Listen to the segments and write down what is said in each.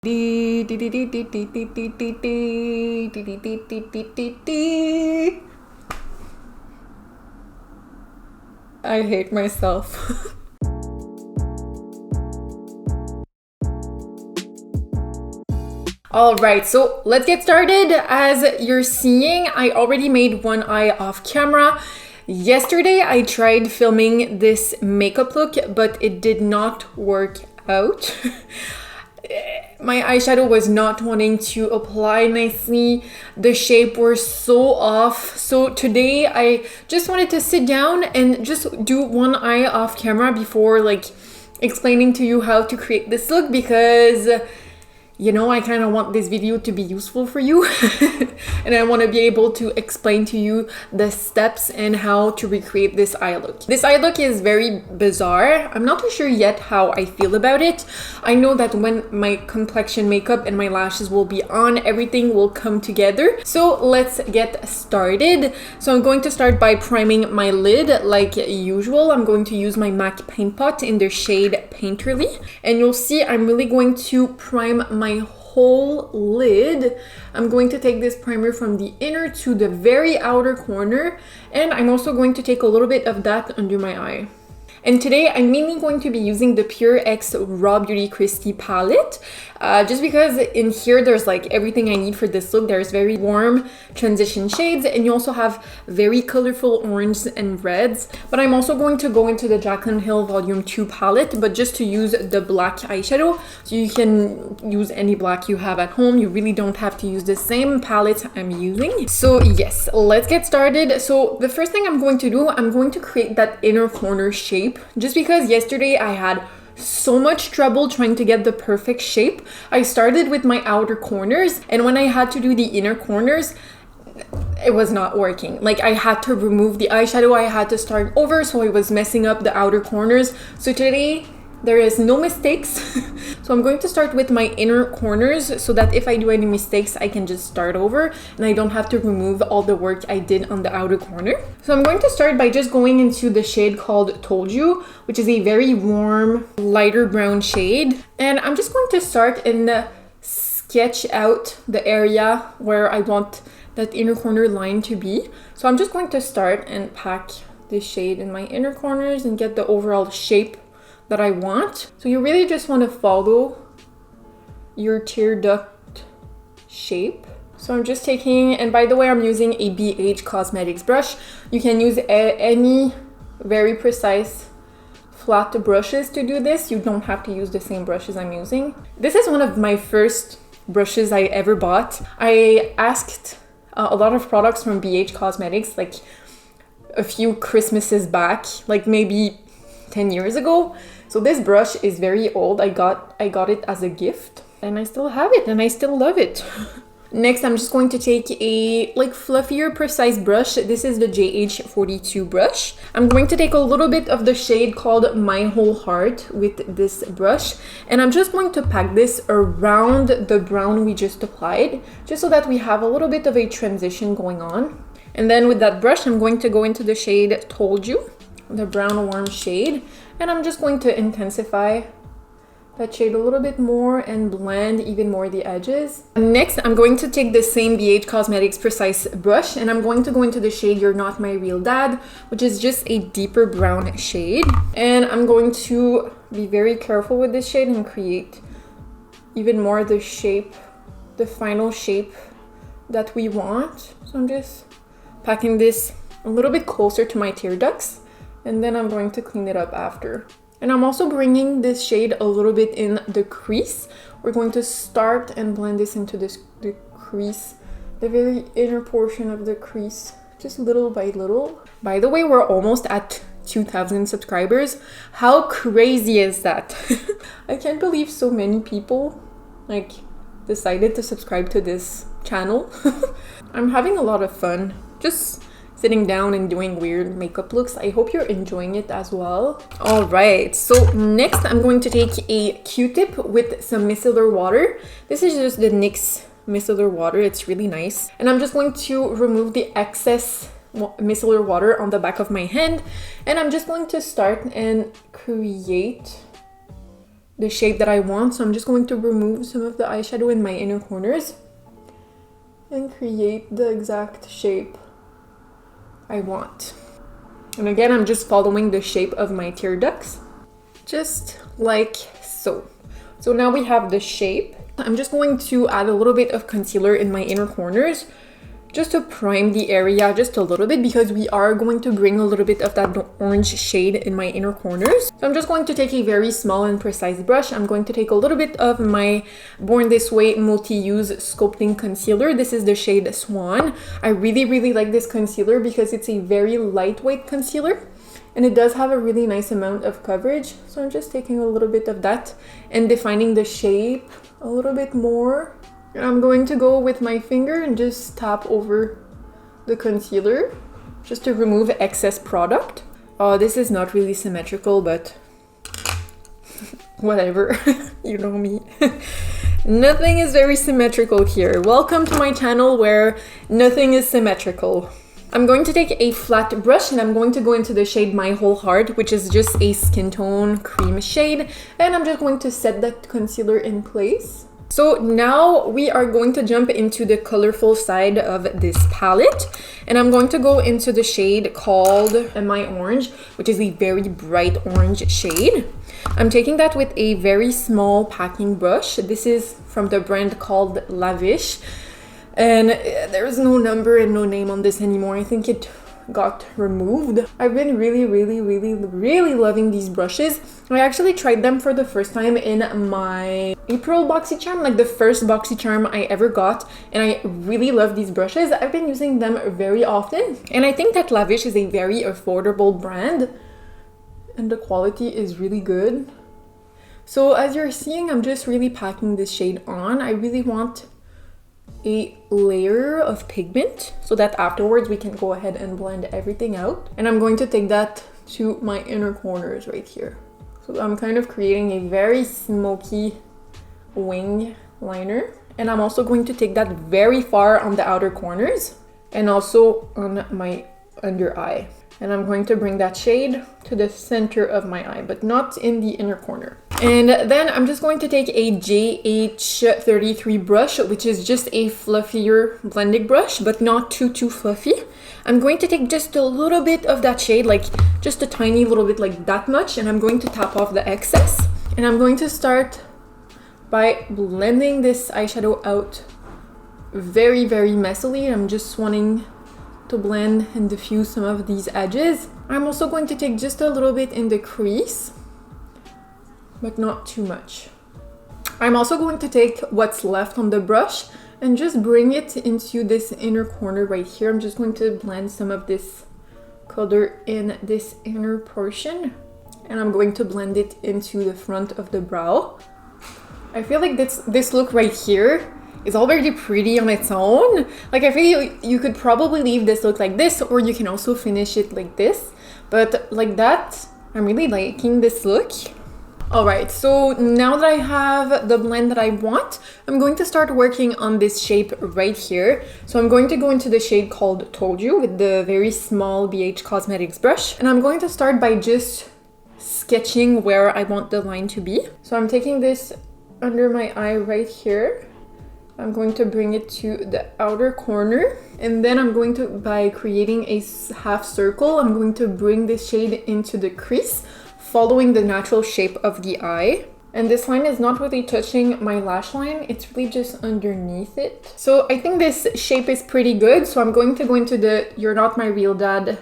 I hate myself. All right, so let's get started. As you're seeing, I already made one eye off camera. Yesterday, I tried filming this makeup look, but it did not work out. My eyeshadow was not wanting to apply nicely. The shape were so off. So today I just wanted to sit down and just do one eye off camera before like explaining to you how to create this look, because you know, I kind of want this video to be useful for you and I want to be able to explain to you the steps and how to recreate this eye look. This eye look is very bizarre. I'm not too sure yet how I feel about it. I know that when my complexion makeup and my lashes will be on, everything will come together. So let's get started. So I'm going to start by priming my lid like usual. I'm going to use my MAC Paint Pot in the shade Painterly. And you'll see I'm really going to prime my whole lid. I'm going to take this primer from the inner to the very outer corner, and I'm also going to take a little bit of that under my eye. And today I'm mainly going to be using the Pure X RawBeautyKristi palette, just because in here there's like everything I need for this look. There's very warm transition shades, and you also have very colorful oranges and reds. But I'm also going to go into the Jaclyn Hill Volume 2 palette, but just to use the black eyeshadow. So you can use any black you have at home. You really don't have to use the same palette I'm using. So yes, let's get started. So the first thing I'm going to do, I'm going to create that inner corner shape. Just because yesterday I had so much trouble trying to get the perfect shape. I started with my outer corners, and when I had to do the inner corners, it was not working. Like I had to remove the eyeshadow, I had to start over, so I was messing up the outer corners. So today there is no mistakes. So I'm going to start with my inner corners so that if I do any mistakes, I can just start over and I don't have to remove all the work I did on the outer corner. So I'm going to start by just going into the shade called Told You, which is a very warm, lighter brown shade. And I'm just going to start and sketch out the area where I want that inner corner line to be. So I'm just going to start and pack this shade in my inner corners and get the overall shape that I want. So you really just want to follow your tear duct shape. So I'm just taking, and by the way, I'm using a BH Cosmetics brush. You can use any very precise flat brushes to do this. You don't have to use the same brushes I'm using. This is one of my first brushes I ever bought. I asked a lot of products from BH Cosmetics like a few Christmases back, like maybe 10 years ago. So this brush is very old. I got it as a gift and I still have it and I still love it. Next, I'm just going to take a like fluffier, precise brush. This is the JH42 brush. I'm going to take a little bit of the shade called My Whole Heart with this brush. And I'm just going to pack this around the brown we just applied, just so that we have a little bit of a transition going on. And then with that brush, I'm going to go into the shade Told You, the brown warm shade, and I'm just going to intensify that shade a little bit more and blend even more the edges. Next, I'm going to take the same BH Cosmetics Precise brush and I'm going to go into the shade You're Not My Real Dad, which is just a deeper brown shade. And I'm going to be very careful with this shade and create even more the shape, the final shape that we want. So I'm just packing this a little bit closer to my tear ducts, and then I'm going to clean it up after. And I'm also bringing this shade a little bit in the crease. We're going to start and blend this into the crease, the very inner portion of the crease, just little by little. By the way, we're almost at 2,000 subscribers. How crazy is that? I can't believe so many people like decided to subscribe to this channel. I'm having a lot of fun just sitting down and doing weird makeup looks. I hope you're enjoying it as well. All right, so next I'm going to take a Q-tip with some micellar water. This is just the NYX micellar water. It's really nice. And I'm just going to remove the excess micellar water on the back of my hand. And I'm just going to start and create the shape that I want. So I'm just going to remove some of the eyeshadow in my inner corners and create the exact shape I want. And again, I'm just following the shape of my tear ducts, just like so. So now we have the shape. I'm just going to add a little bit of concealer in my inner corners just to prime the area just a little bit, because we are going to bring a little bit of that orange shade in my inner corners. So I'm just going to take a very small and precise brush. I'm going to take a little bit of my Born This Way multi-use sculpting concealer. This is the shade Swan. I really like this concealer because it's a very lightweight concealer and it does have a really nice amount of coverage. So I'm just taking a little bit of that and defining the shape a little bit more. I'm going to go with my finger and just tap over the concealer just to remove excess product. Oh, this is not really symmetrical, but whatever. You know me. Nothing is very symmetrical here. Welcome to my channel where nothing is symmetrical. I'm going to take a flat brush and I'm going to go into the shade My Whole Heart, which is just a skin tone cream shade. And I'm just going to set that concealer in place. So now we are going to jump into the colorful side of this palette, and I'm going to go into the shade called My Orange, which is a very bright orange shade. I'm taking that with a very small packing brush. This is from the brand called Lavish, and there's no number and no name on this anymore. I think it got removed. I've been really loving these brushes. I actually tried them for the first time in my April BoxyCharm, like the first BoxyCharm I ever got, and I really love these brushes. I've been using them very often, and I think that Lavish is a very affordable brand and the quality is really good. So as you're seeing, I'm just really packing this shade on. I really want a layer of pigment so that afterwards we can go ahead and blend everything out. And I'm going to take that to my inner corners right here. So I'm kind of creating a very smoky wing liner. And I'm also going to take that very far on the outer corners and also on my under eye. And I'm going to bring that shade to the center of my eye, but not in the inner corner. And then I'm just going to take a JH33 brush, which is just a fluffier blending brush, but not too fluffy. I'm going to take just a little bit of that shade, like just a tiny little bit, like that much, and I'm going to tap off the excess. And I'm going to start by blending this eyeshadow out very messily. I'm just wanting to blend and diffuse some of these edges. I'm also going to take just a little bit in the crease, but not too much. I'm also going to take what's left on the brush and just bring it into this inner corner right here. I'm just going to blend some of this color in this inner portion, and I'm going to blend it into the front of the brow. I feel like this look right here is all very pretty on its own. Like, I feel you could probably leave this look like this, or you can also finish it like this. But like that, I'm really liking this look. Alright, so now that I have the blend that I want, I'm going to start working on this shape right here. So I'm going to go into the shade called Told You with the very small BH Cosmetics brush. And I'm going to start by just sketching where I want the line to be. So I'm taking this under my eye right here. I'm going to bring it to the outer corner, and then I'm going to, by creating a half circle, I'm going to bring this shade into the crease, following the natural shape of the eye. And this line is not really touching my lash line, it's really just underneath it. So I think this shape is pretty good, so I'm going to go into the You're Not My Real Dad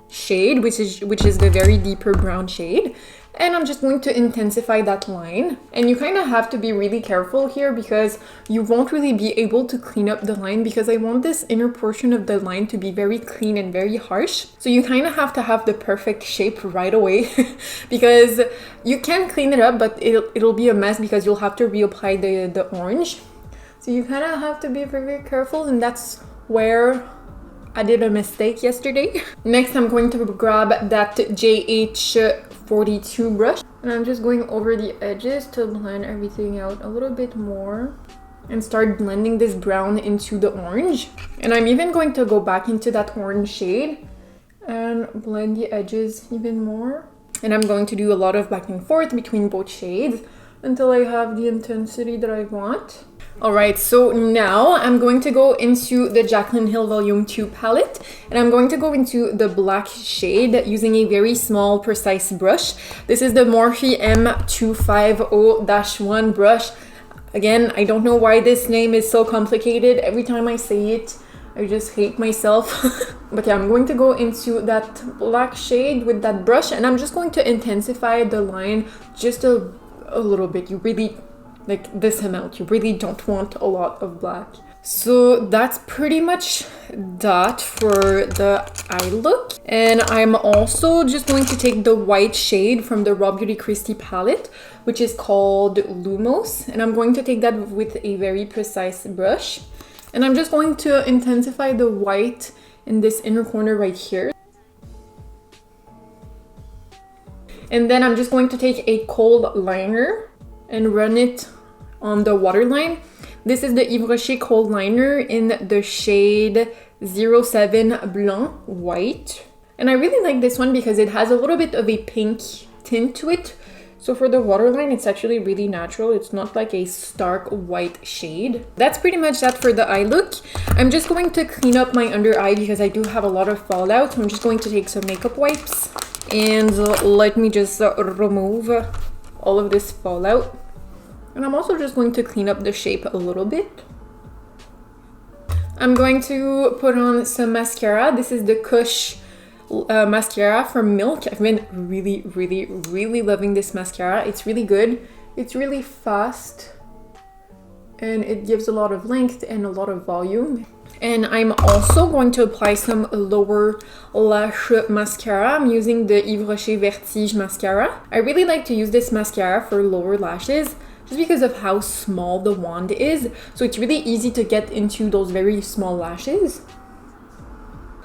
shade, which is the very deeper brown shade. And I'm just going to intensify that line. And you kind of have to be really careful here because you won't really be able to clean up the line, because I want this inner portion of the line to be very clean and very harsh. So you kind of have to have the perfect shape right away because you can clean it up, but it'll be a mess because you'll have to reapply the orange. So you kind of have to be very careful, and that's where I did a mistake yesterday. Next, I'm going to grab that JH42 brush, and I'm just going over the edges to blend everything out a little bit more and start blending this brown into the orange. And I'm even going to go back into that orange shade and blend the edges even more. And I'm going to do a lot of back and forth between both shades until I have the intensity that I want. Alright, so now I'm going to go into the Jaclyn Hill Volume 2 palette, and I'm going to go into the black shade using a very small, precise brush. This is the Morphe M250-1 brush. Again, I don't know why this name is so complicated. Every time I say it, I just hate myself. But yeah, I'm going to go into that black shade with that brush, and I'm just going to intensify the line just a little bit. You really, like this amount, you really don't want a lot of black. So that's pretty much that for the eye look. And I'm also just going to take the white shade from the RawBeautyKristi palette, which is called Lumos. And I'm going to take that with a very precise brush. And I'm just going to intensify the white in this inner corner right here. And then I'm just going to take a khôl liner and run it on the waterline. This is the Yves Rocher khôl liner in the shade 07 Blanc White. And I really like this one because it has a little bit of a pink tint to it. So for the waterline, it's actually really natural. It's not like a stark white shade. That's pretty much that for the eye look. I'm just going to clean up my under eye because I do have a lot of fallout. I'm just going to take some makeup wipes and let me just remove all of this fallout. And I'm also just going to clean up the shape a little bit. I'm going to put on some mascara. This is the Kush mascara from Milk. I've been really loving this mascara. It's really good. It's really fast. And it gives a lot of length and a lot of volume. And I'm also going to apply some lower lash mascara. I'm using the Yves Rocher Vertige mascara. I really like to use this mascara for lower lashes, just because of how small the wand is. So it's really easy to get into those very small lashes.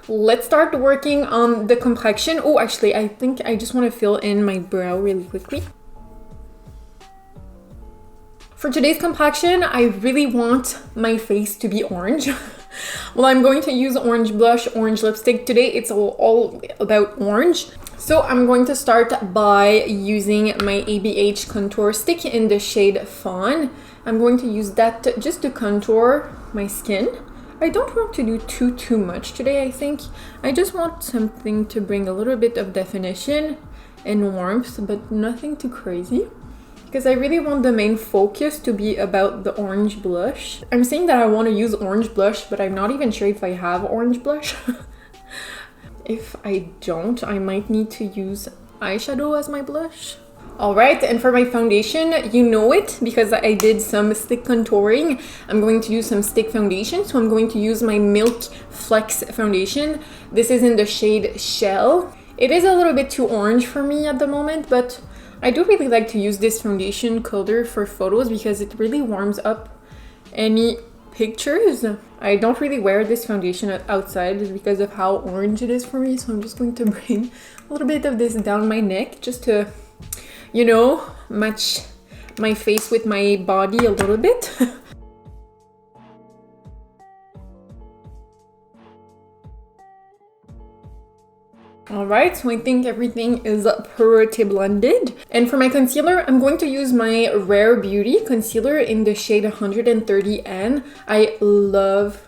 Let's start working on the complexion. Oh, actually, I think I just want to fill in my brow really quickly. For today's complexion, I really want my face to be orange. Well, I'm going to use orange blush, orange lipstick. Today, it's all about orange. So I'm going to start by using my ABH contour stick in the shade Fawn. I'm going to use that just to contour my skin. I don't want to do too much today, I think. I just want something to bring a little bit of definition and warmth, but nothing too crazy. Because I really want the main focus to be about the orange blush. I'm saying that I want to use orange blush, but I'm not even sure if I have orange blush. If I don't, I might need to use eyeshadow as my blush. Alright, and for my foundation, you know it because I did some stick contouring. I'm going to use some stick foundation, so I'm going to use my Milk Flex foundation. This is in the shade Shell. It is a little bit too orange for me at the moment, but I do really like to use this foundation color for photos because it really warms up any pictures. I don't really wear this foundation outside just because of how orange it is for me, so I'm just going to bring a little bit of this down my neck just to, you know, match my face with my body a little bit. Alright, so I think everything is pretty blended. And for my concealer, I'm going to use my Rare Beauty concealer in the shade 130N. I love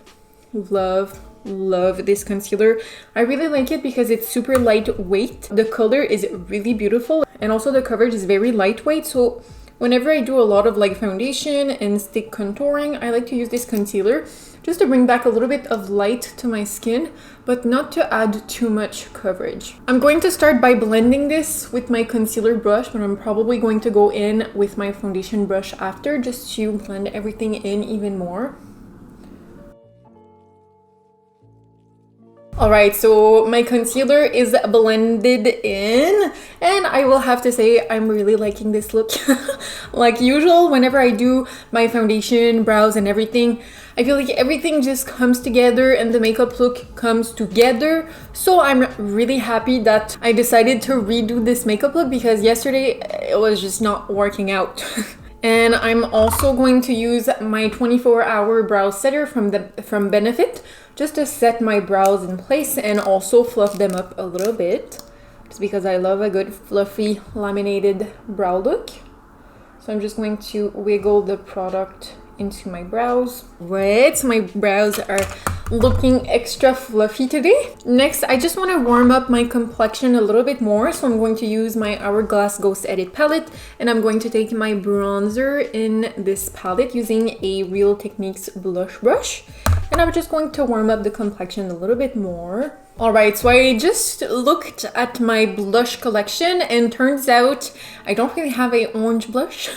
this concealer. I really like it because it's super lightweight. The color is really beautiful, and also the coverage is very lightweight. So whenever I do a lot of like foundation and stick contouring, I like to use this concealer just to bring back a little bit of light to my skin, but not to add too much coverage. I'm going to start by blending this with my concealer brush, but I'm probably going to go in with my foundation brush after just to blend everything in even more. Alright, so my concealer is blended in, and I will have to say I'm really liking this look. Like usual, whenever I do my foundation, brows, and everything, I feel like everything just comes together and the makeup look comes together. So I'm really happy that I decided to redo this makeup look because yesterday it was just not working out. And I'm also going to use my 24-hour brow setter from Benefit just to set my brows in place and also fluff them up a little bit, just because I love a good fluffy laminated brow look. So So I'm just going to wiggle the product into my brows. Right, so my brows are looking extra fluffy today. Next, I just want to warm up my complexion a little bit more. So I'm going to use my Hourglass Ghost Edit palette, and I'm going to take my bronzer in this palette using a Real Techniques blush brush. And I'm just going to warm up the complexion a little bit more. All right, so I just looked at my blush collection and turns out I don't really have a orange blush.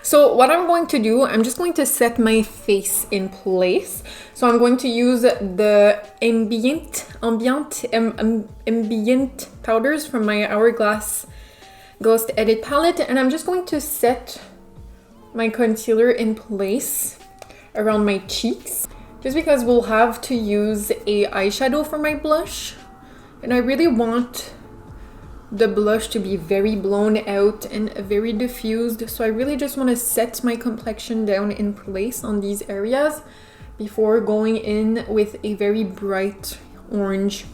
So what I'm going to do, I'm just going to set my face in place. So I'm going to use the ambient powders from my Hourglass Ghost Edit palette, and I'm just going to set my concealer in place around my cheeks. Just because we'll have to use a eyeshadow for my blush, and I really want the blush to be very blown out and very diffused, so I really just want to set my complexion down in place on these areas before going in with a very bright orange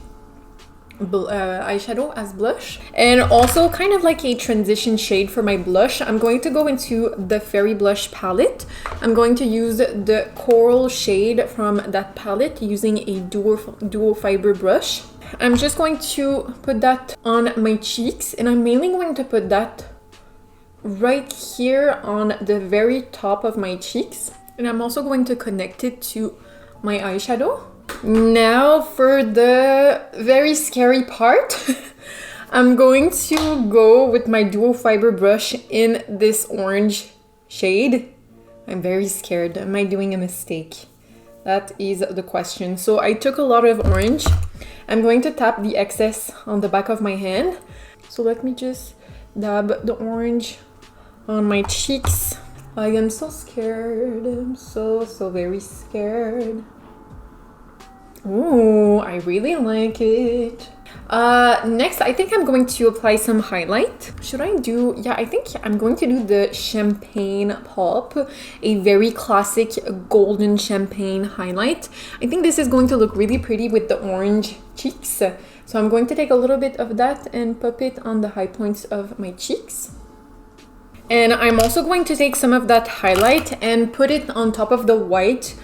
eyeshadow as blush. And also kind of like a transition shade for my blush, I'm going to go into the Fairy Blush palette. I'm going to use the coral shade from that palette using a dual fiber brush. I'm just going to put that on my cheeks, and I'm mainly going to put that right here on the very top of my cheeks, and I'm also going to connect it to my eyeshadow. Now for the very scary part, I'm going to go with my dual fiber brush in this orange shade. I'm very scared. Am I doing a mistake? That is the question. So I took a lot of orange. I'm going to tap the excess on the back of my hand. So let me just dab the orange on my cheeks. I am so scared. I'm so very scared. Ooh, I really like it. Next, I think I'm going to apply some highlight. Should I do, yeah, I think I'm going to do the Champagne Pop, a very classic golden champagne highlight. I think this is going to look really pretty with the orange cheeks. So I'm going to take a little bit of that and pop it on the high points of my cheeks. And I'm also going to take some of that highlight and put it on top of the white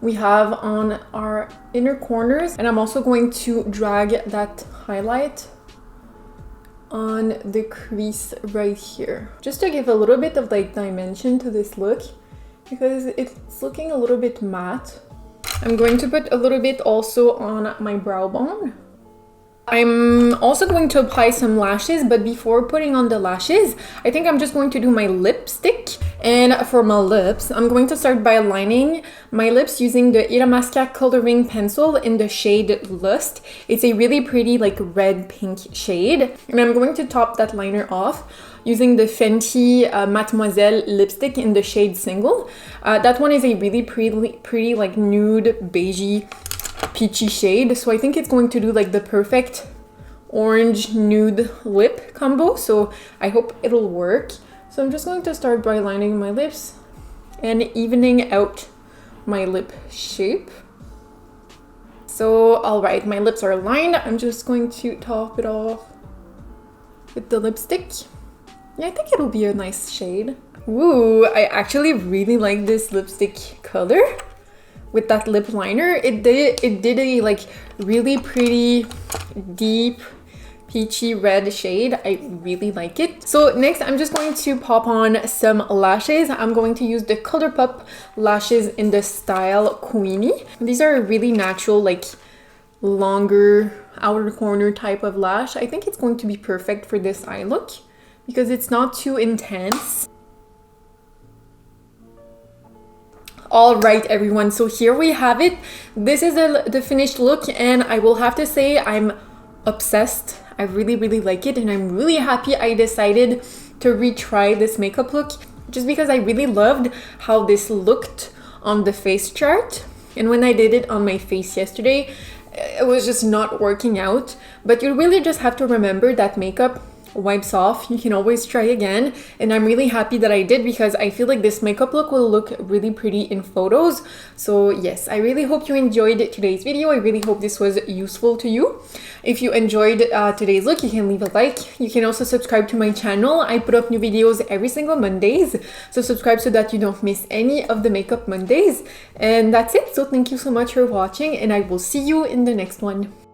we have on our inner corners, and I'm also going to drag that highlight on the crease right here, just to give a little bit of like dimension to this look, because it's looking a little bit matte. I'm going to put a little bit also on my brow bone. I'm also going to apply some lashes, but before putting on the lashes, I think I'm just going to do my lipstick. And for my lips, I'm going to start by lining my lips using the Anastasia coloring pencil in the shade Lust. It's a really pretty like red pink shade. And I'm going to top that liner off using the Fenty Mademoiselle lipstick in the shade Single. That one is a really pretty like nude beigey peachy shade, so I think it's going to do like the perfect orange nude lip combo, so I hope it'll work. So I'm just going to start by lining my lips and evening out my lip shape. So all right, my lips are lined. I'm just going to top it off with the lipstick. Yeah, I think it'll be a nice shade. Ooh, I actually really like this lipstick color. With that lip liner, it did a like really pretty deep peachy red shade. I really like it. So next, I'm just going to pop on some lashes. I'm going to use the Colourpop lashes in the style Queenie. These are a really natural, like longer outer corner type of lash. I think it's going to be perfect for this eye look because it's not too intense. All right, everyone, so here we have it. This is the finished look, and I will have to say I'm obsessed. I really like it, and I'm really happy I decided to retry this makeup look just because I really loved how this looked on the face chart, and when I did it on my face yesterday, it was just not working out. But you really just have to remember that makeup wipes off, you can always try again. And I'm really happy that I did because I feel like this makeup look will look really pretty in photos. So yes, I really hope you enjoyed today's video. I really hope this was useful to you. If you enjoyed today's look, you can leave a like. You can also subscribe to my channel. I put up new videos every single Mondays, so subscribe so that you don't miss any of the makeup Mondays. And that's it. So thank you so much for watching, and I will see you in the next one.